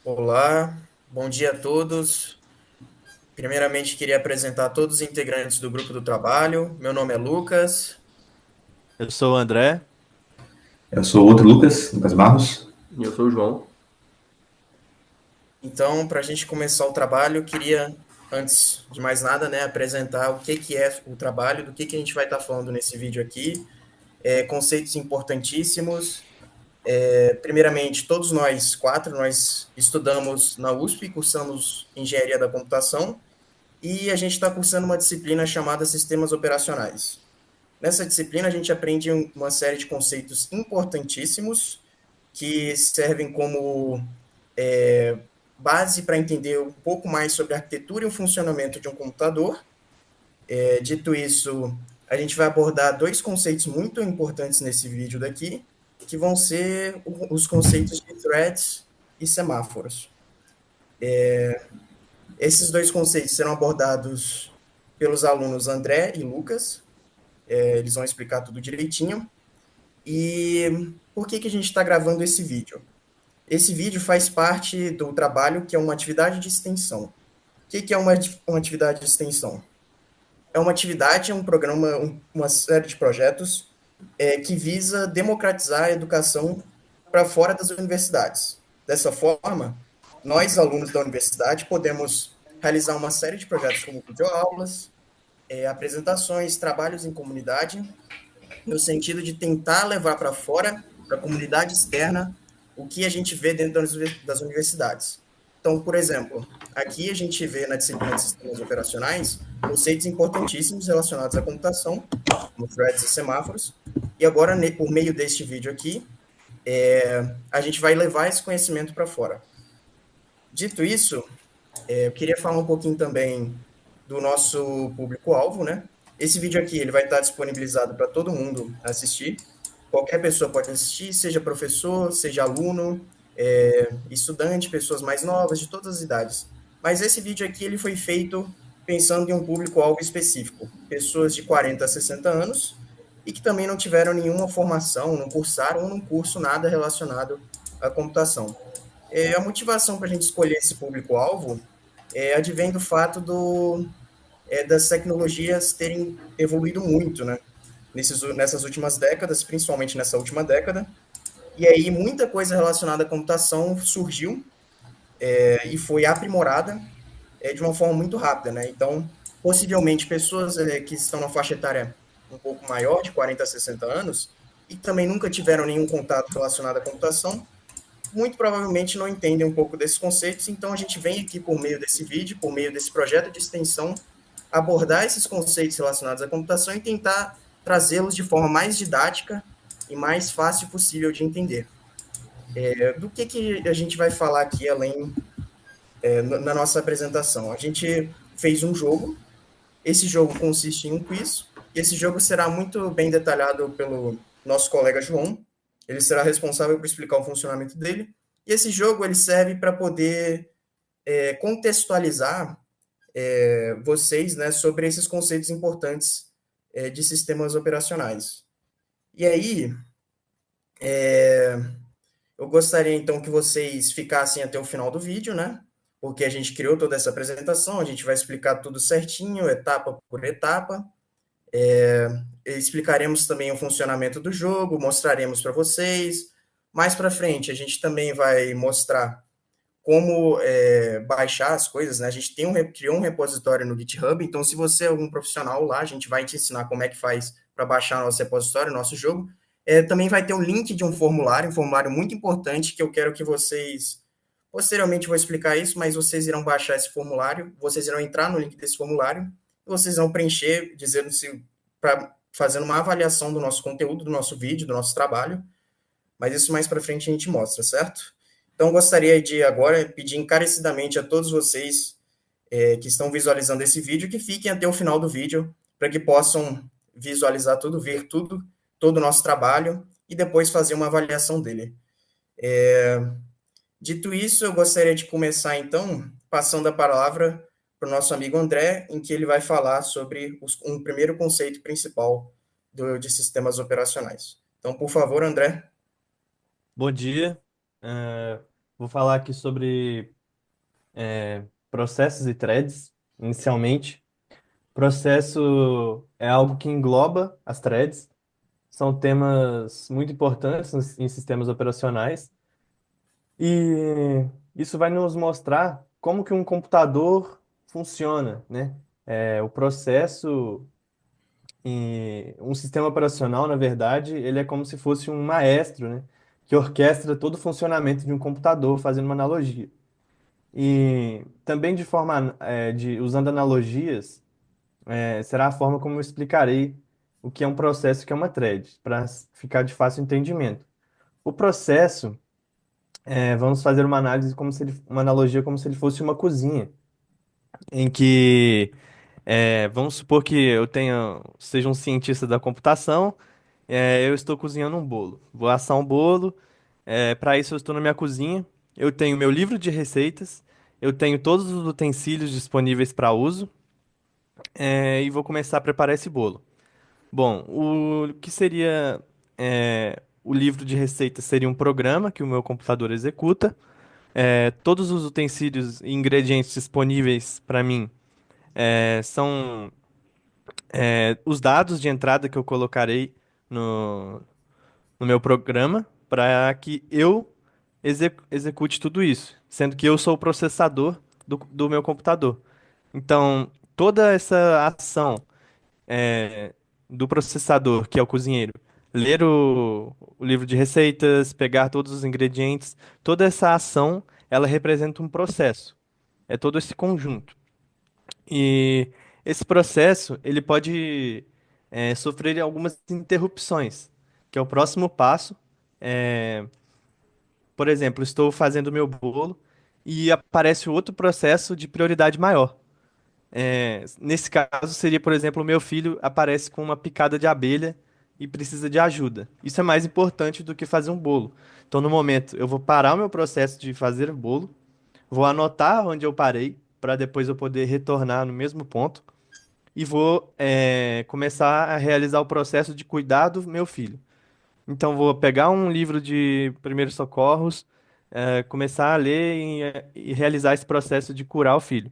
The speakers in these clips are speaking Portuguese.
Olá, bom dia a todos. Primeiramente, queria apresentar todos os integrantes do grupo do trabalho. Meu nome é Lucas. Eu sou o André. Eu sou o outro Lucas, Lucas Barros. E eu sou o João. Então, para a gente começar o trabalho, queria, antes de mais nada, né, apresentar o que é o trabalho, do que a gente vai estar falando nesse vídeo aqui. Conceitos importantíssimos. Primeiramente, todos nós quatro, nós estudamos na USP, cursamos Engenharia da Computação, e a gente está cursando uma disciplina chamada Sistemas Operacionais. Nessa disciplina, a gente aprende uma série de conceitos importantíssimos que servem como base para entender um pouco mais sobre a arquitetura e o funcionamento de um computador. Dito isso, a gente vai abordar dois conceitos muito importantes nesse vídeo daqui, que vão ser os conceitos de threads e semáforos. Esses dois conceitos serão abordados pelos alunos André e Lucas. Eles vão explicar tudo direitinho. E por que a gente está gravando esse vídeo? Esse vídeo faz parte do trabalho que é uma atividade de extensão. O que é uma atividade de extensão? É uma atividade, é um programa, uma série de projetos que visa democratizar a educação para fora das universidades. Dessa forma, nós, alunos da universidade, podemos realizar uma série de projetos como videoaulas, apresentações, trabalhos em comunidade, no sentido de tentar levar para fora, para a comunidade externa, o que a gente vê dentro das universidades. Então, por exemplo, aqui a gente vê na disciplina de sistemas operacionais conceitos importantíssimos relacionados à computação, como threads e semáforos, e agora, por meio deste vídeo aqui, a gente vai levar esse conhecimento para fora. Dito isso, eu queria falar um pouquinho também do nosso público-alvo, né? Esse vídeo aqui ele vai estar disponibilizado para todo mundo assistir. Qualquer pessoa pode assistir, seja professor, seja aluno, estudante, pessoas mais novas, de todas as idades. Mas esse vídeo aqui ele foi feito pensando em um público-alvo específico, pessoas de 40 a 60 anos e que também não tiveram nenhuma formação, não cursaram ou não curso nada relacionado à computação. A motivação para a gente escolher esse público-alvo advém do fato das tecnologias terem evoluído muito, né? Nessas últimas décadas, principalmente nessa última década. E aí muita coisa relacionada à computação surgiu e foi aprimorada de uma forma muito rápida, né? Então, possivelmente, pessoas que estão na faixa etária um pouco maior, de 40 a 60 anos, e que também nunca tiveram nenhum contato relacionado à computação, muito provavelmente não entendem um pouco desses conceitos, então a gente vem aqui por meio desse vídeo, por meio desse projeto de extensão, abordar esses conceitos relacionados à computação e tentar trazê-los de forma mais didática e mais fácil possível de entender. Do que a gente vai falar aqui além na nossa apresentação? A gente fez um jogo, esse jogo consiste em um quiz, e esse jogo será muito bem detalhado pelo nosso colega João, ele será responsável por explicar o funcionamento dele, e esse jogo ele serve para poder contextualizar vocês, né, sobre esses conceitos importantes de sistemas operacionais. E aí, eu gostaria então que vocês ficassem até o final do vídeo, né? Porque a gente criou toda essa apresentação, a gente vai explicar tudo certinho, etapa por etapa. Explicaremos também o funcionamento do jogo, mostraremos para vocês. Mais para frente, a gente também vai mostrar como baixar as coisas, né? A gente criou um repositório no GitHub, então se você é algum profissional lá, a gente vai te ensinar como é que faz para baixar nosso repositório, nosso jogo. Também vai ter um link de um formulário muito importante que eu quero que vocês, posteriormente eu vou explicar isso, mas vocês irão baixar esse formulário, vocês irão entrar no link desse formulário, e vocês vão preencher, dizendo se, fazendo uma avaliação do nosso conteúdo, do nosso vídeo, do nosso trabalho, mas isso mais para frente a gente mostra, certo? Então, gostaria de agora pedir encarecidamente a todos vocês que estão visualizando esse vídeo que fiquem até o final do vídeo para que possam visualizar tudo, ver tudo, todo o nosso trabalho e depois fazer uma avaliação dele. Dito isso, eu gostaria de começar então passando a palavra para o nosso amigo André, em que ele vai falar sobre um primeiro conceito principal de sistemas operacionais. Então, por favor, André. Bom dia. Eh, Vou falar aqui sobre processos e threads, inicialmente. Processo é algo que engloba as threads, são temas muito importantes em sistemas operacionais, e isso vai nos mostrar como que um computador funciona, né? O processo em um sistema operacional, na verdade, ele é como se fosse um maestro, né? Que orquestra todo o funcionamento de um computador, fazendo uma analogia. E também de forma, usando analogias, será a forma como eu explicarei o que é um processo e o que é uma thread, para ficar de fácil entendimento. O processo, vamos fazer uma análise como se ele, uma analogia como se ele fosse uma cozinha, em que vamos supor que eu seja um cientista da computação, eu estou cozinhando um bolo. Vou assar um bolo, para isso eu estou na minha cozinha, eu tenho meu livro de receitas, eu tenho todos os utensílios disponíveis para uso, e vou começar a preparar esse bolo. Bom, o que seria o livro de receitas seria um programa que o meu computador executa. Todos os utensílios e ingredientes disponíveis para mim são os dados de entrada que eu colocarei no meu programa para que eu execute tudo isso, sendo que eu sou o processador do meu computador. Então, toda essa ação é, do processador, que é o cozinheiro, ler o livro de receitas, pegar todos os ingredientes, toda essa ação, ela representa um processo. É todo esse conjunto. E esse processo, ele pode sofrer algumas interrupções, que é o próximo passo. É, por exemplo, estou fazendo o meu bolo e aparece outro processo de prioridade maior. Nesse caso, seria, por exemplo, o meu filho aparece com uma picada de abelha e precisa de ajuda. Isso é mais importante do que fazer um bolo. Então, no momento, eu vou parar o meu processo de fazer o bolo, vou anotar onde eu parei, para depois eu poder retornar no mesmo ponto, e vou, começar a realizar o processo de cuidar do meu filho. Então, vou pegar um livro de primeiros socorros, começar a ler e realizar esse processo de curar o filho.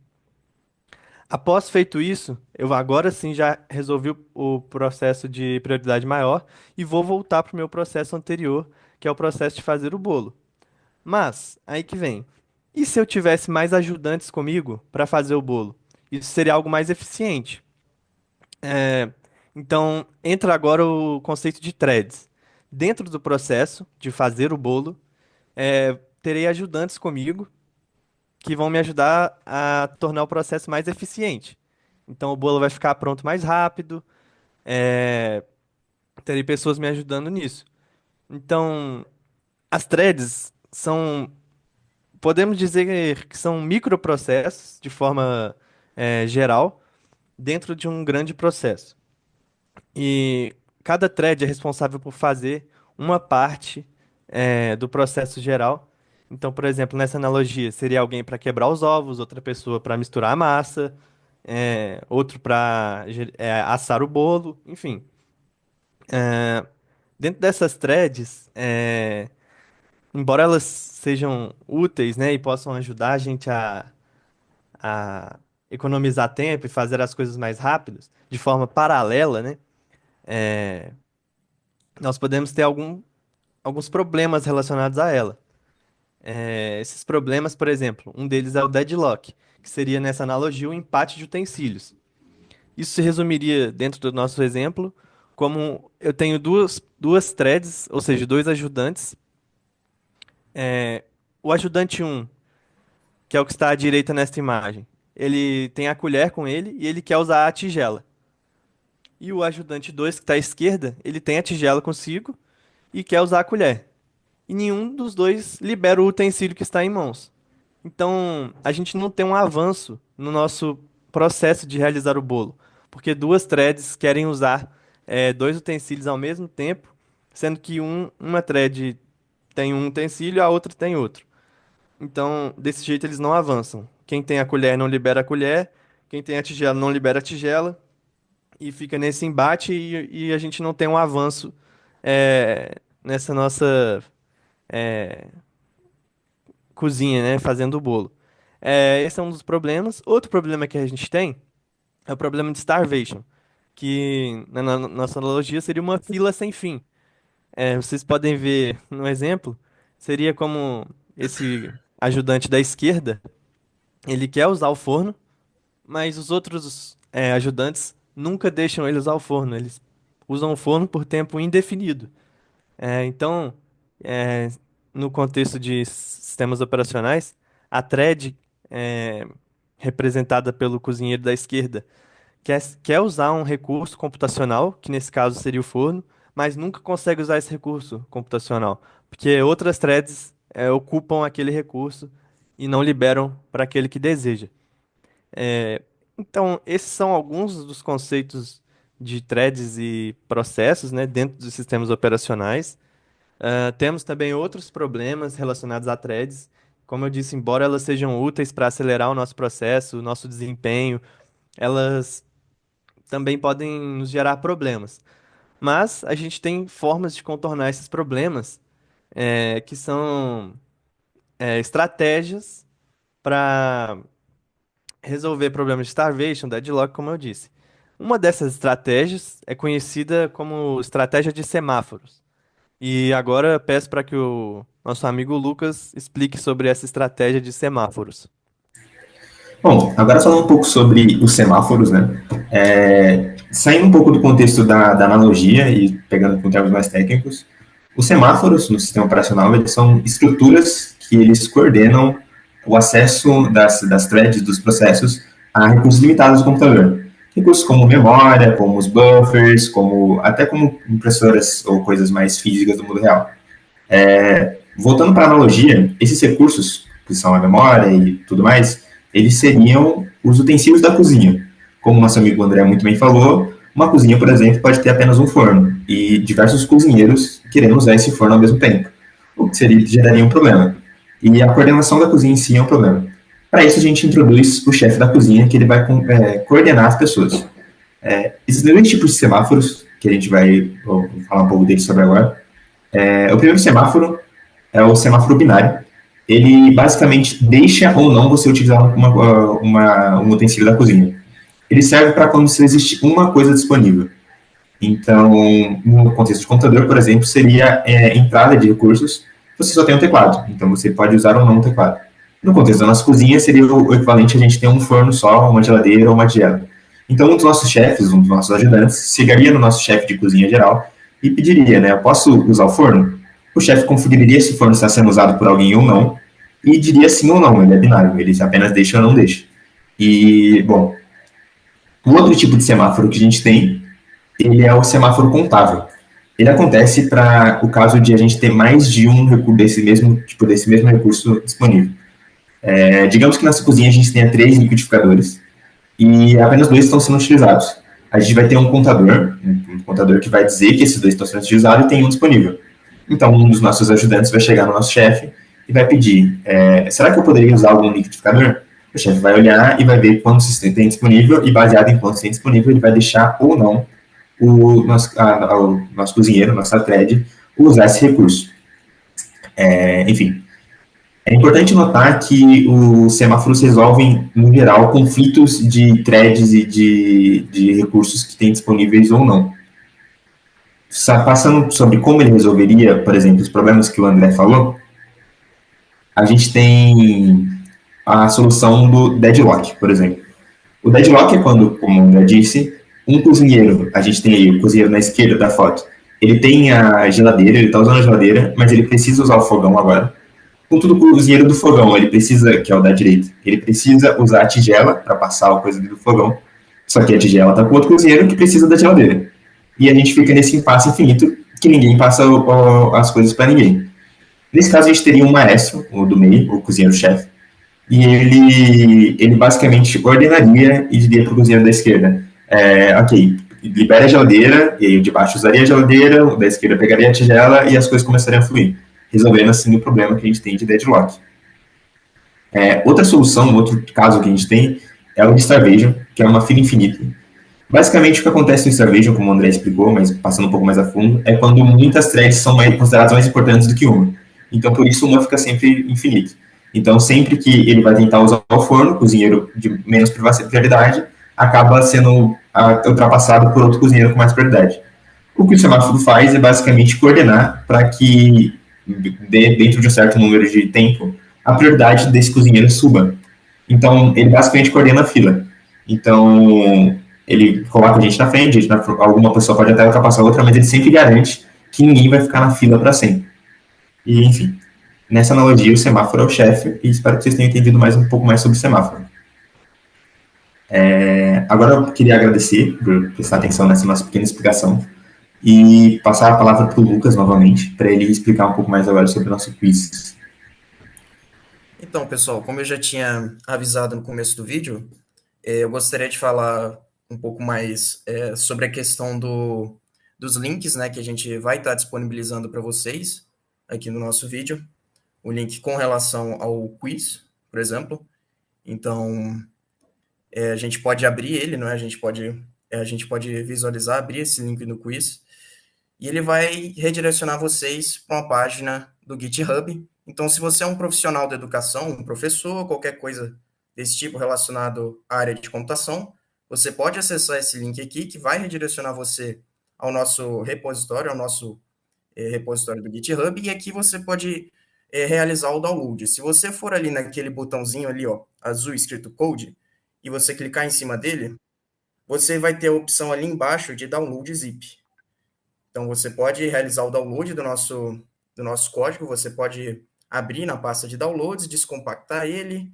Após feito isso, eu agora sim já resolvi o processo de prioridade maior e vou voltar para o meu processo anterior, que é o processo de fazer o bolo. Mas, aí que vem. E se eu tivesse mais ajudantes comigo para fazer o bolo? Isso seria algo mais eficiente. Então, entra agora o conceito de threads. Dentro do processo de fazer o bolo, terei ajudantes comigo que vão me ajudar a tornar o processo mais eficiente. Então o bolo vai ficar pronto mais rápido, é, terei pessoas me ajudando nisso. Então, as threads são, podemos dizer que são microprocessos de forma geral dentro de um grande processo. E cada thread é responsável por fazer uma parte do processo geral. Então, por exemplo, nessa analogia, seria alguém para quebrar os ovos, outra pessoa para misturar a massa, outro para assar o bolo, enfim. Dentro dessas threads, embora elas sejam úteis, né, e possam ajudar a gente a economizar tempo e fazer as coisas mais rápidas, de forma paralela, né, nós podemos ter alguns problemas relacionados a ela. Esses problemas, por exemplo, um deles é o deadlock, que seria nessa analogia o empate de utensílios. Isso se resumiria, dentro do nosso exemplo, como eu tenho duas threads, ou seja, dois ajudantes. O ajudante um, que é o que está à direita nesta imagem, ele tem a colher com ele e ele quer usar a tigela. E o ajudante 2 que está à esquerda, ele tem a tigela consigo e quer usar a colher. E nenhum dos dois libera o utensílio que está em mãos. Então, a gente não tem um avanço no nosso processo de realizar o bolo, porque duas threads querem usar dois utensílios ao mesmo tempo, sendo que uma thread tem um utensílio, a outra tem outro. Então, desse jeito eles não avançam. Quem tem a colher não libera a colher, quem tem a tigela não libera a tigela, e fica nesse embate e a gente não tem um avanço nessa nossa cozinha, né, fazendo o bolo. Esse é um dos problemas. Outro problema que a gente tem é o problema de starvation, que na nossa analogia seria uma fila sem fim. Vocês podem ver no exemplo, seria como esse ajudante da esquerda, ele quer usar o forno, mas os outros ajudantes nunca deixam ele usar o forno, eles usam o forno por tempo indefinido. Então, é, no contexto de sistemas operacionais, a thread, é, representada pelo cozinheiro da esquerda, quer usar um recurso computacional, que nesse caso seria o forno, mas nunca consegue usar esse recurso computacional, porque outras threads ocupam aquele recurso e não liberam para aquele que deseja. Então, esses são alguns dos conceitos de threads e processos, né, dentro dos sistemas operacionais. Temos também outros problemas relacionados a threads. Como eu disse, embora elas sejam úteis para acelerar o nosso processo, o nosso desempenho, elas também podem nos gerar problemas. Mas a gente tem formas de contornar esses problemas, que são estratégias para resolver problemas de starvation, deadlock, como eu disse. Uma dessas estratégias é conhecida como estratégia de semáforos. E agora eu peço para que o nosso amigo Lucas explique sobre essa estratégia de semáforos. Bom, agora falando um pouco sobre os semáforos, né? Saindo um pouco do contexto da analogia e pegando com termos mais técnicos, os semáforos no sistema operacional eles são estruturas que eles coordenam o acesso das threads dos processos a recursos limitados do computador. Recursos como memória, como os buffers, até como impressoras ou coisas mais físicas do mundo real. Voltando para a analogia, esses recursos, que são a memória e tudo mais, eles seriam os utensílios da cozinha. Como o nosso amigo André muito bem falou, uma cozinha, por exemplo, pode ter apenas um forno e diversos cozinheiros querendo usar esse forno ao mesmo tempo, o que geraria um problema. E a coordenação da cozinha em si é um problema. Para isso, a gente introduz o chefe da cozinha, que ele vai coordenar as pessoas. Existem dois tipos de semáforos, que a gente vai falar um pouco deles sobre agora. O primeiro semáforo é o semáforo binário. Ele basicamente deixa ou não você utilizar um utensílio da cozinha. Ele serve para quando existe uma coisa disponível. Então, no contexto de computador, por exemplo, seria entrada de recursos, você só tem um teclado, então você pode usar ou não um teclado. No contexto da nossa cozinha, seria o equivalente a gente ter um forno só, uma geladeira ou uma tigela. Então, um dos nossos chefes, um dos nossos ajudantes, chegaria no nosso chefe de cozinha geral e pediria, né, eu posso usar o forno? O chefe conferiria se o forno está sendo usado por alguém ou não, e diria sim ou não, ele é binário, ele apenas deixa ou não deixa. E, bom, um outro tipo de semáforo que a gente tem, ele é o semáforo contável. Ele acontece para o caso de a gente ter mais de um recurso desse mesmo recurso disponível. Digamos que nessa cozinha a gente tenha 3 liquidificadores e apenas 2 estão sendo utilizados. A gente vai ter um contador que vai dizer que esses 2 estão sendo utilizados e tem um disponível. Então, um dos nossos ajudantes vai chegar no nosso chefe e vai pedir, será que eu poderia usar algum liquidificador? O chefe vai olhar e vai ver quantos tem disponível e, baseado em quantos tem disponível, ele vai deixar ou não o nosso cozinheiro, nossa thread, usar esse recurso. Enfim, é importante notar que os semáforos resolvem, no geral, conflitos de threads e de recursos que tem disponíveis ou não. Passando sobre como ele resolveria, por exemplo, os problemas que o André falou, a gente tem a solução do deadlock, por exemplo. O deadlock é quando, como o André disse, um cozinheiro, a gente tem aí o cozinheiro na esquerda da foto, ele tem a geladeira, ele está usando a geladeira, mas ele precisa usar o fogão agora. Contudo, o cozinheiro do fogão, ele precisa, que é o da direita, ele precisa usar a tigela para passar a coisa do fogão, só que a tigela está com outro cozinheiro que precisa da geladeira. E a gente fica nesse impasse infinito que ninguém passa as coisas para ninguém. Nesse caso, a gente teria um maestro, o do meio, o cozinheiro-chefe, e ele basicamente ordenaria e diria para o cozinheiro da esquerda, ok, libera a geladeira, e aí o de baixo usaria a geladeira, o da esquerda pegaria a tigela e as coisas começariam a fluir, resolvendo assim o problema que a gente tem de deadlock. Outra solução, outro caso que a gente tem é o de starvation, que é uma fila infinita. Basicamente, o que acontece no starvation, como o André explicou, mas passando um pouco mais a fundo, é quando muitas threads são consideradas mais importantes do que uma. Então, por isso, uma fica sempre infinita. Então, sempre que ele vai tentar usar o forno, cozinheiro de menos prioridade, acaba sendo ultrapassado por outro cozinheiro com mais prioridade. O que o semáforo faz é basicamente coordenar para que, dentro de um certo número de tempo, a prioridade desse cozinheiro suba. Então, ele basicamente coordena a fila. Então, ele coloca a gente na frente, alguma pessoa pode até ultrapassar a outra, mas ele sempre garante que ninguém vai ficar na fila para sempre. E, enfim, nessa analogia, o semáforo é o chefe, e espero que vocês tenham entendido um pouco mais sobre o semáforo. Agora eu queria agradecer por prestar atenção nessa nossa pequena explicação e passar a palavra para o Lucas novamente, para ele explicar um pouco mais agora sobre o nosso quiz. Então, pessoal, como eu já tinha avisado no começo do vídeo, eu gostaria de falar um pouco mais sobre a questão dos links, né, que a gente vai estar disponibilizando para vocês aqui no nosso vídeo. O link com relação ao quiz, por exemplo. Então, a gente pode abrir ele, não é? A gente pode visualizar, abrir esse link no quiz, e ele vai redirecionar vocês para uma página do GitHub. Então, se você é um profissional da educação, um professor, qualquer coisa desse tipo relacionado à área de computação, você pode acessar esse link aqui, que vai redirecionar você ao nosso repositório, ao nosso repositório do GitHub, e aqui você pode realizar o download. Se você for ali naquele botãozinho ali, ó, azul escrito Code, e você clicar em cima dele, você vai ter a opção ali embaixo de download zip. Então, você pode realizar o download do nosso código, você pode abrir na pasta de downloads, descompactar ele,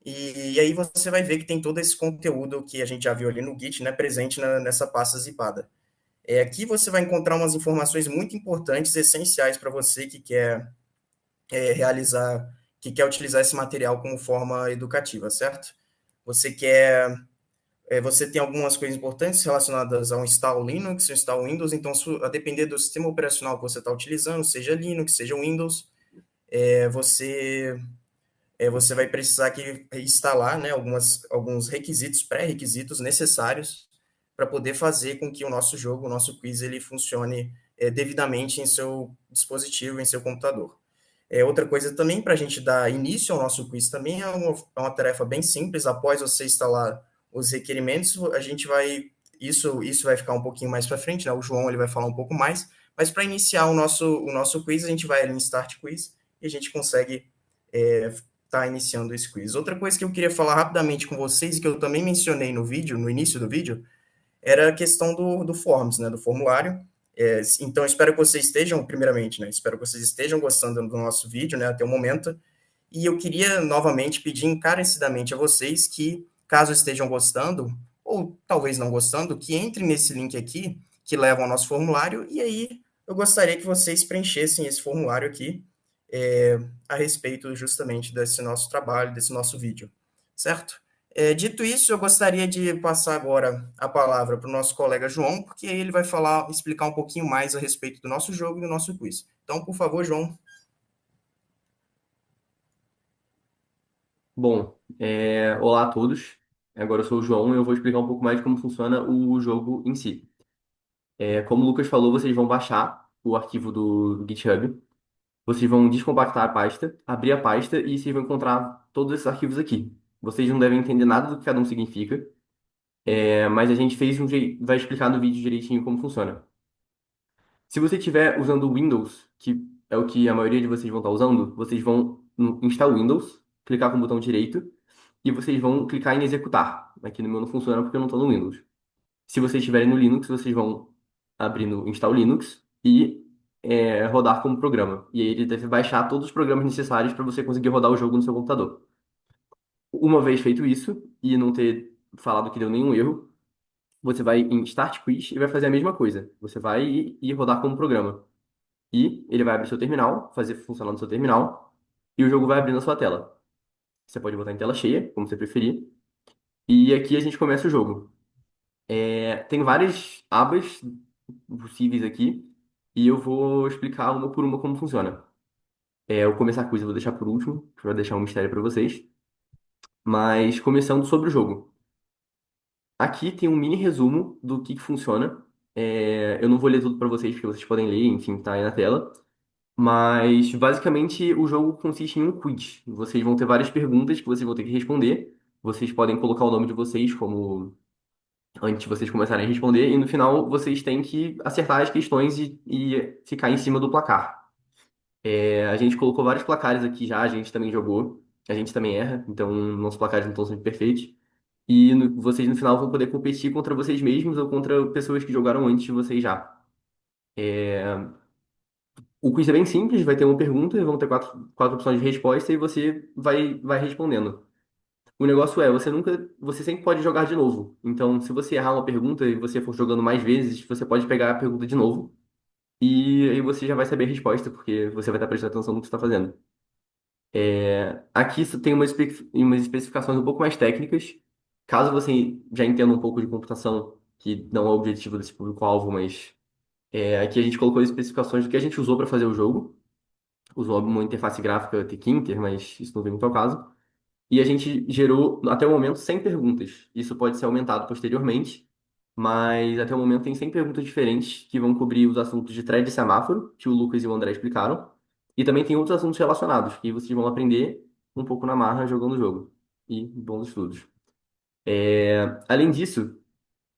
e aí você vai ver que tem todo esse conteúdo que a gente já viu ali no Git, né, presente nessa pasta zipada. Aqui você vai encontrar umas informações muito importantes, essenciais para você que quer realizar, que quer utilizar esse material como forma educativa, certo? Você quer você tem algumas coisas importantes relacionadas ao install Linux, ao install Windows, então, a depender do sistema operacional que você está utilizando, seja Linux, seja Windows, você vai precisar instalar, né, alguns requisitos, pré-requisitos necessários para poder fazer com que o nosso jogo, o nosso quiz, ele funcione devidamente em seu dispositivo, em seu computador. Outra coisa também, para a gente dar início ao nosso quiz também, é uma tarefa bem simples. Após você instalar os requerimentos, a gente vai. Isso vai ficar um pouquinho mais para frente, né? O João ele vai falar um pouco mais. Mas para iniciar o nosso quiz, a gente vai ali em Start Quiz e a gente consegue estar iniciando esse quiz. Outra coisa que eu queria falar rapidamente com vocês, e que eu também mencionei no vídeo, no início do vídeo, era a questão do Forms, né? Do formulário. Então, espero que vocês estejam, primeiramente, né? Espero que vocês estejam gostando do nosso vídeo, né? Até o momento. E eu queria, novamente, pedir encarecidamente a vocês que, caso estejam gostando, ou talvez não gostando, que entrem nesse link aqui, que leva ao nosso formulário, e aí eu gostaria que vocês preenchessem esse formulário aqui, a respeito justamente desse nosso trabalho, desse nosso vídeo, certo? Dito isso, eu gostaria de passar agora a palavra para o nosso colega João, porque ele vai explicar um pouquinho mais a respeito do nosso jogo e do nosso quiz. Então, por favor, João. Bom, olá a todos. Agora eu sou o João e eu vou explicar um pouco mais de como funciona o jogo em si. Como o Lucas falou, vocês vão baixar o arquivo do GitHub, vocês vão descompactar a pasta, abrir a pasta e vocês vão encontrar todos esses arquivos aqui. Vocês não devem entender nada do que cada um significa, mas a gente fez vai explicar no vídeo direitinho como funciona. Se você estiver usando o Windows, que é o que a maioria de vocês vão estar usando, vocês vão no Install Windows, clicar com o botão direito e vocês vão clicar em executar. Aqui no meu não funciona porque eu não estou no Windows. Se vocês estiverem no Linux, vocês vão abrir no Install Linux e rodar como programa. E aí ele deve baixar todos os programas necessários para você conseguir rodar o jogo no seu computador. Uma vez feito isso e não ter falado que deu nenhum erro, você vai em Start Quiz e vai fazer a mesma coisa. Você vai ir rodar como programa. E ele vai abrir seu terminal, fazer funcionar no seu terminal, e o jogo vai abrir na sua tela. Você pode botar em tela cheia, como você preferir. E aqui a gente começa o jogo. Tem várias abas possíveis aqui, e eu vou explicar uma por uma como funciona. O começar quiz eu vou deixar por último, que vai deixar um mistério para vocês. Mas começando sobre o jogo. Aqui tem um mini resumo do que funciona. Eu não vou ler tudo para vocês, porque vocês podem ler, enfim, tá aí na tela. Mas, basicamente, o jogo consiste em um quiz. Vocês vão ter várias perguntas que vocês vão ter que responder. Vocês podem colocar o nome de vocês como antes de vocês começarem a responder, e no final vocês têm que acertar as questões e ficar em cima do placar. A gente colocou vários placares aqui já, a gente também jogou, a gente também erra, então nossos placares não estão sempre perfeitos. E vocês no final vão poder competir contra vocês mesmos ou contra pessoas que jogaram antes de vocês já. O quiz é bem simples, vai ter uma pergunta e vão ter quatro opções de resposta e você vai respondendo. O negócio é, você sempre pode jogar de novo. Então, se você errar uma pergunta e você for jogando mais vezes, você pode pegar a pergunta de novo e aí você já vai saber a resposta, porque você vai estar prestando atenção no que você está fazendo. Aqui isso tem umas especificações um pouco mais técnicas. Caso você já entenda um pouco de computação, que não é o objetivo desse público-alvo, mas aqui a gente colocou as especificações do que a gente usou para fazer o jogo. Usou uma interface gráfica Tkinter, mas isso não vem muito ao caso. E a gente gerou, até o momento, 100 perguntas. Isso pode ser aumentado posteriormente, mas até o momento tem 100 perguntas diferentes que vão cobrir os assuntos de thread e semáforo, que o Lucas e o André explicaram. E também tem outros assuntos relacionados, que vocês vão aprender um pouco na marra jogando o jogo. E bons estudos. Além disso,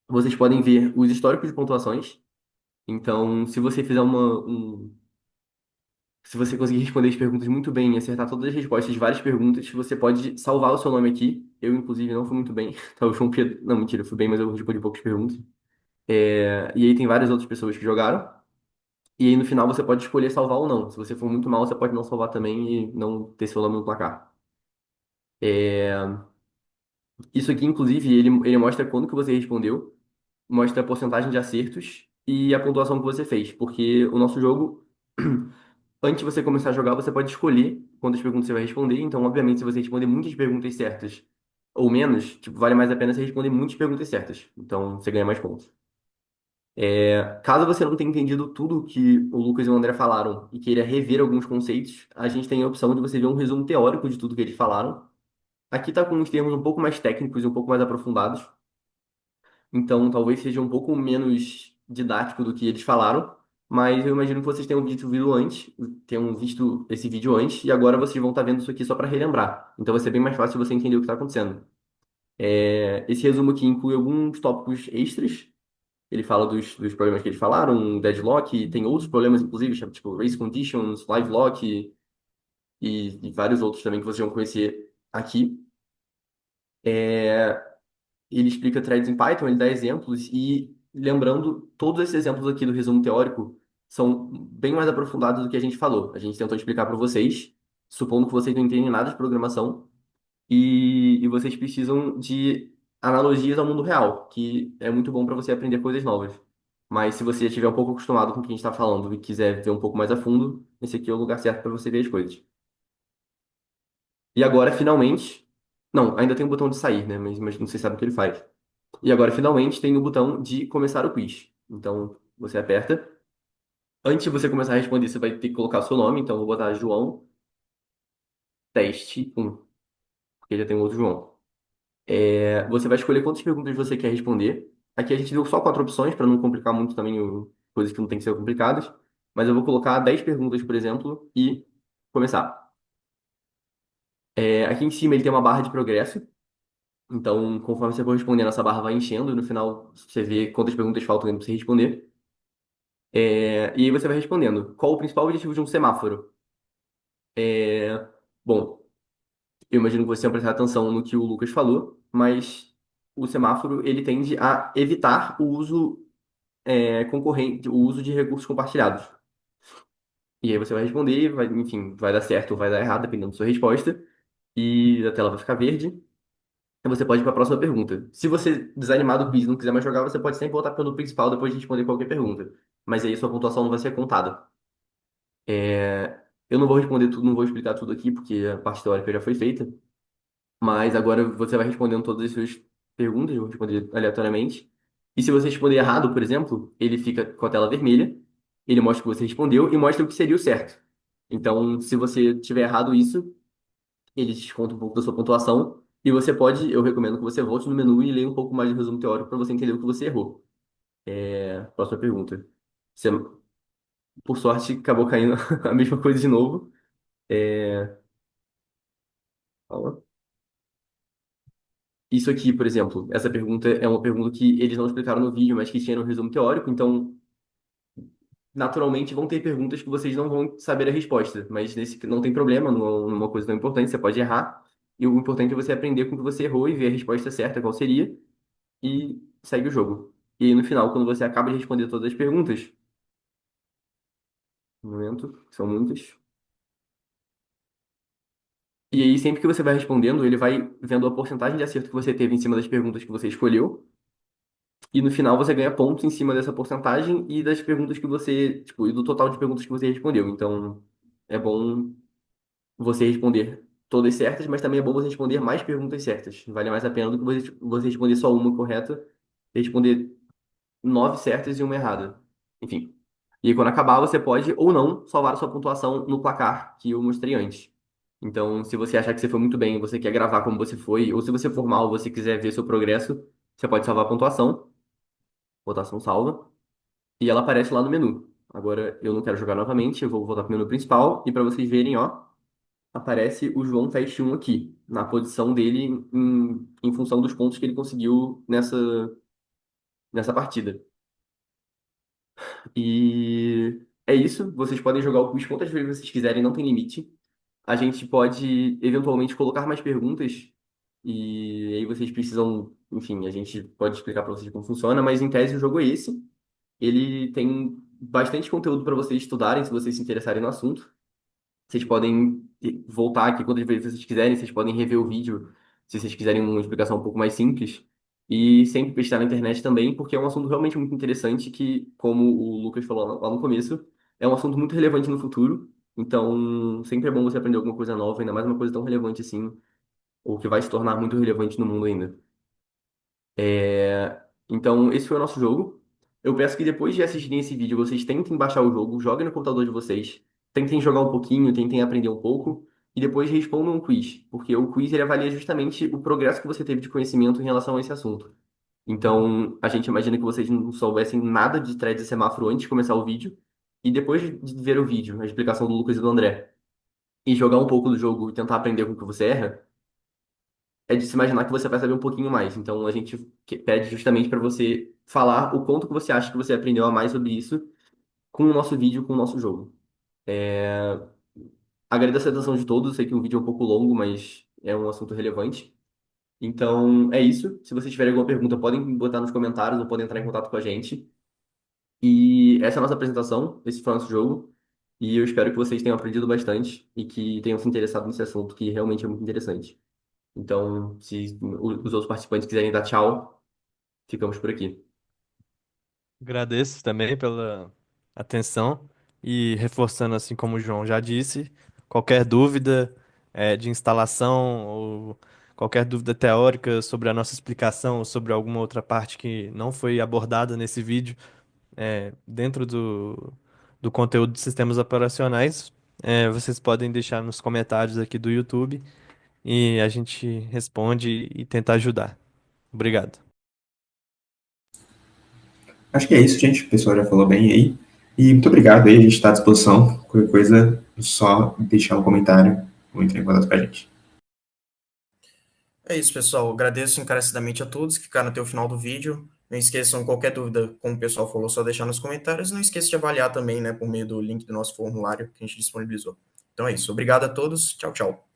vocês podem ver os históricos de pontuações. Então, se você fizer se você conseguir responder as perguntas muito bem e acertar todas as respostas de várias perguntas, você pode salvar o seu nome aqui. Eu, inclusive, não fui muito bem. Então, o João Pedro. Não, mentira, eu fui bem, mas eu respondi poucas perguntas. E aí tem várias outras pessoas que jogaram. E aí no final você pode escolher salvar ou não. Se você for muito mal, você pode não salvar também e não ter seu nome no placar. É, Isso aqui, inclusive, ele mostra quando que você respondeu, mostra a porcentagem de acertos e a pontuação que você fez. Porque o nosso jogo. Antes de você começar a jogar, você pode escolher quantas perguntas você vai responder. Então, obviamente, se você responder muitas perguntas certas ou menos, tipo, vale mais a pena você responder muitas perguntas certas. Então, você ganha mais pontos. Caso você não tenha entendido tudo que o Lucas e o André falaram e queira rever alguns conceitos, a gente tem a opção de você ver um resumo teórico de tudo que eles falaram. Aqui está com uns termos um pouco mais técnicos e um pouco mais aprofundados. Então, talvez seja um pouco menos didático do que eles falaram, mas eu imagino que vocês tenham visto o vídeo antes, tenham visto esse vídeo antes, e agora vocês vão estar vendo isso aqui só para relembrar. Então, vai ser bem mais fácil você entender o que está acontecendo. Esse resumo aqui inclui alguns tópicos extras. Ele fala dos problemas que eles falaram, deadlock, tem outros problemas, inclusive, tipo race conditions, live lock e vários outros também que vocês vão conhecer aqui. Ele explica threads em Python, ele dá exemplos e, lembrando, todos esses exemplos aqui do resumo teórico são bem mais aprofundados do que a gente falou. A gente tentou explicar para vocês, supondo que vocês não entendem nada de programação e vocês precisam de analogias ao mundo real, que é muito bom para você aprender coisas novas. Mas se você já estiver um pouco acostumado com o que a gente está falando e quiser ver um pouco mais a fundo, esse aqui é o lugar certo para você ver as coisas. E agora, finalmente. Não, ainda tem o botão de sair, né? Mas não sei se sabe o que ele faz. E agora, finalmente, tem o botão de começar o quiz. Então, você aperta. Antes de você começar a responder, você vai ter que colocar o seu nome. Então, eu vou botar João Teste 1, porque já tem um outro João. Você vai escolher quantas perguntas você quer responder. Aqui a gente deu só quatro opções, para não complicar muito também coisas que não tem que ser complicadas. Mas eu vou colocar 10 perguntas, por exemplo, e começar. Aqui em cima ele tem uma barra de progresso. Então, conforme você for respondendo, essa barra vai enchendo e no final você vê quantas perguntas faltam para você responder. E aí você vai respondendo. Qual o principal objetivo de um semáforo? Bom, eu imagino que você vai prestar atenção no que o Lucas falou, mas o semáforo ele tende a evitar o uso concorrente, o uso de recursos compartilhados. E aí você vai responder, enfim, vai dar certo ou vai dar errado, dependendo da sua resposta, e a tela vai ficar verde. E você pode ir para a próxima pergunta. Se você desanimar do quiz e não quiser mais jogar, você pode sempre voltar pelo principal depois de responder qualquer pergunta. Mas aí sua pontuação não vai ser contada. Eu não vou responder tudo, não vou explicar tudo aqui, porque a parte teórica já foi feita. Mas agora você vai respondendo todas as suas perguntas, eu vou responder aleatoriamente. E se você responder errado, por exemplo, ele fica com a tela vermelha, ele mostra que você respondeu e mostra o que seria o certo. Então, se você tiver errado isso, ele desconta um pouco da sua pontuação. E você pode, eu recomendo que você volte no menu e leia um pouco mais do resumo teórico para você entender o que você errou. Próxima pergunta. Você- Por sorte, acabou caindo a mesma coisa de novo. É, calma. Isso aqui, por exemplo, essa pergunta é uma pergunta que eles não explicaram no vídeo, mas que tinha no resumo teórico, então naturalmente vão ter perguntas que vocês não vão saber a resposta, mas nesse não tem problema, numa coisa tão importante, você pode errar, e o importante é você aprender com o que você errou e ver a resposta certa, qual seria, e segue o jogo. E aí, no final, quando você acaba de responder todas as perguntas, um momento, que são muitas, e aí sempre que você vai respondendo, ele vai vendo a porcentagem de acerto que você teve em cima das perguntas que você escolheu, e no final você ganha pontos em cima dessa porcentagem e das perguntas que você, tipo, e do total de perguntas que você respondeu. Então, é bom você responder todas certas, mas também é bom você responder mais perguntas certas. Vale mais a pena do que você responder só uma correta e responder 9 certas e uma errada. Enfim. E aí, quando acabar, você pode ou não salvar a sua pontuação no placar que eu mostrei antes. Então, se você achar que você foi muito bem, você quer gravar como você foi, ou se você for mal, você quiser ver seu progresso, você pode salvar a pontuação, votação salva, e ela aparece lá no menu. Agora, eu não quero jogar novamente, eu vou voltar para o menu principal, e para vocês verem, ó, aparece o João Teste 1 aqui, na posição dele em função dos pontos que ele conseguiu nessa partida. E é isso, vocês podem jogar o quiz quantas vezes vocês quiserem, não tem limite. A gente pode eventualmente colocar mais perguntas e aí vocês precisam, enfim, a gente pode explicar para vocês como funciona, mas em tese o jogo é esse. Ele tem bastante conteúdo para vocês estudarem, se vocês se interessarem no assunto. Vocês podem voltar aqui quantas vezes vocês quiserem, vocês podem rever o vídeo se vocês quiserem uma explicação um pouco mais simples. E sempre pesquisar na internet também, porque é um assunto realmente muito interessante que, como o Lucas falou lá no começo, é um assunto muito relevante no futuro. Então, sempre é bom você aprender alguma coisa nova, ainda mais uma coisa tão relevante assim, ou que vai se tornar muito relevante no mundo ainda. Então, esse foi o nosso jogo. Eu peço que depois de assistirem esse vídeo, vocês tentem baixar o jogo, joguem no computador de vocês, tentem jogar um pouquinho, tentem aprender um pouco, e depois respondam um quiz, porque o quiz ele avalia justamente o progresso que você teve de conhecimento em relação a esse assunto. Então, a gente imagina que vocês não soubessem nada de threads e semáforo antes de começar o vídeo, e depois de ver o vídeo, a explicação do Lucas e do André, e jogar um pouco do jogo e tentar aprender com o que você erra, é de se imaginar que você vai saber um pouquinho mais. Então, a gente pede justamente para você falar o quanto que você acha que você aprendeu a mais sobre isso com o nosso vídeo, com o nosso jogo. Agradeço a atenção de todos. Sei que o vídeo é um pouco longo, mas é um assunto relevante. Então, é isso. Se vocês tiverem alguma pergunta, podem botar nos comentários ou podem entrar em contato com a gente. E essa é a nossa apresentação. Esse foi o nosso jogo. E eu espero que vocês tenham aprendido bastante e que tenham se interessado nesse assunto, que realmente é muito interessante. Então, se os outros participantes quiserem dar tchau, ficamos por aqui. Agradeço também pela atenção e reforçando, assim como o João já disse, qualquer dúvida de instalação ou qualquer dúvida teórica sobre a nossa explicação ou sobre alguma outra parte que não foi abordada nesse vídeo, dentro do conteúdo de sistemas operacionais, vocês podem deixar nos comentários aqui do YouTube e a gente responde e tenta ajudar. Obrigado. Acho que é isso, gente. O pessoal já falou bem aí. E muito obrigado aí, a gente está à disposição. Qualquer coisa, é só deixar um comentário ou entrar em contato com a gente. É isso, pessoal. Agradeço encarecidamente a todos que ficaram até o final do vídeo. Não esqueçam, qualquer dúvida, como o pessoal falou, só deixar nos comentários. Não esqueça de avaliar também, né, por meio do link do nosso formulário que a gente disponibilizou. Então é isso. Obrigado a todos. Tchau, tchau.